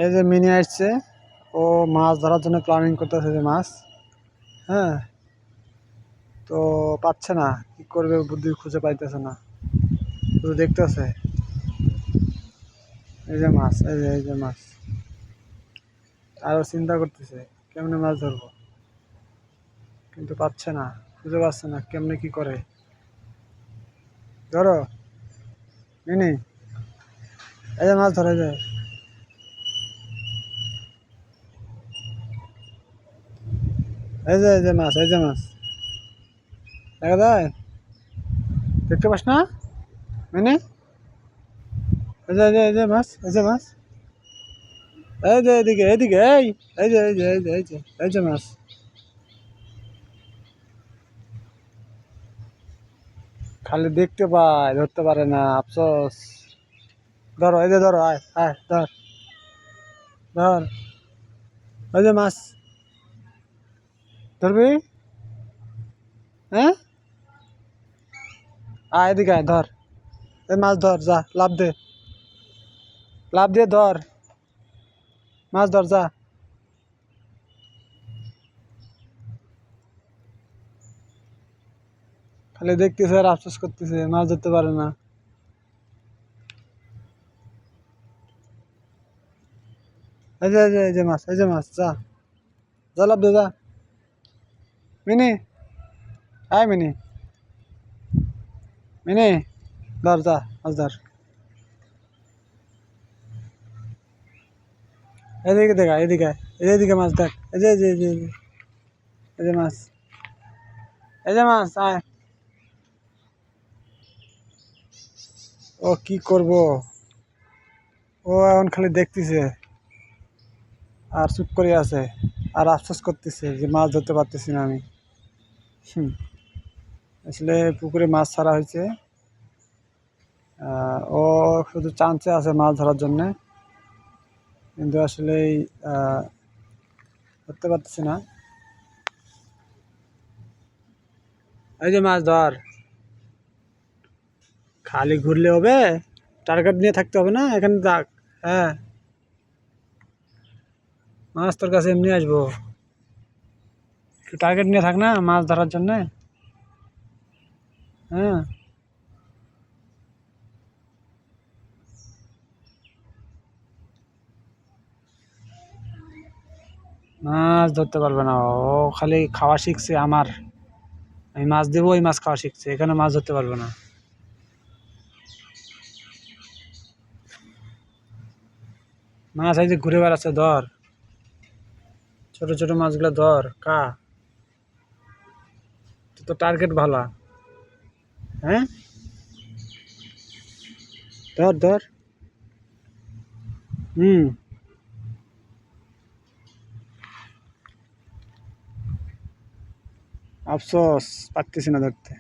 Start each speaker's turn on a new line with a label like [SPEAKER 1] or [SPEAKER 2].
[SPEAKER 1] এই যে মিনি আসছে, ও মাছ ধরার জন্য প্ল্যানিং করতেছে যে মাছ। হ্যাঁ, তো পাচ্ছে না, কি করবে বুদ্ধি খুঁজে পাইতেছে না, শুধু দেখতেছে। এই যে মাছ, এই যে মাছ, আরো চিন্তা করতেছে কেমনে মাছ ধরবো, কিন্তু পাচ্ছে না, খুঁজে পাচ্ছে না কেমনে কি করে। ধরো মিনি, এই যে মাছ ধরে যায়, এই যে মাছ, এই যে মাছ দেখা যায়, দেখতে পাস না মিনি? এই যে মাছ, এই যে মাছ, এই যে এদিকে এদিকে, এই যে মাছ। খালি দেখতে পায়, ধরতে পারে না, আফসোস। ধরো, এই যে ধরো, আয় আয় ধর, ধর, এই যে মাছ ধরবি। হ্যাঁ, আয় এদিকে আয়, ধর, এই মাছ ধর, যা লাভ দে, লাভ দিয়ে ধর, মাছ ধর যা। খালি দেখতেছে আর আফসোস করতেছে, মাছ ধরতে পারে না। এই যে মাছ, এই যে মাছ, যা, যা লাভ দে যা। মিনি, আয় মিনি, মিনি ধর, যা মাছ ধর। এদিকে দেখা, এদিকে আয়, এদিকে মাছ দেখ, এই যে মাছ, এই যে মাছ, আয়। ও কি করব, ও এখন খালি দেখতেছে আর চুপ করে আছে, আর আফসোস করতেছে যে মাছ ধরতে পারতেছি না আমি। হুম, আসলে পুকুরে মাছ ছাড়া হয়েছে, ও শুধু চান্সে আছে মাছ ধরার জন্যে, কিন্তু আসলে ধরতে পারতেছি না। এই যে মাছ ধর, খালি ঘুরলে হবে? টার্গেট নিয়ে থাকতে হবে না, এখানে থাক। হ্যাঁ, মাছ তোর কাছে এমনি আসবো, একটু টার্গেট নিয়ে থাক না মাছ ধরার জন্যে। হ্যাঁ, মাছ ধরতে পারবে না ও, খালি খাওয়া শিখছে আমার, আমি মাছ দেবো ওই মাছ খাওয়া শিখছে, এখানে মাছ ধরতে পারবে না। মাছ এই যে ঘুরে বেড়াচ্ছে, ধর, ছোট ছোট মাছগুলো ধর, কা তো টার্গেট ভালো। হ্যাঁ, ধর ধর, হুম, আফসোস পারতেছি না ধরতে।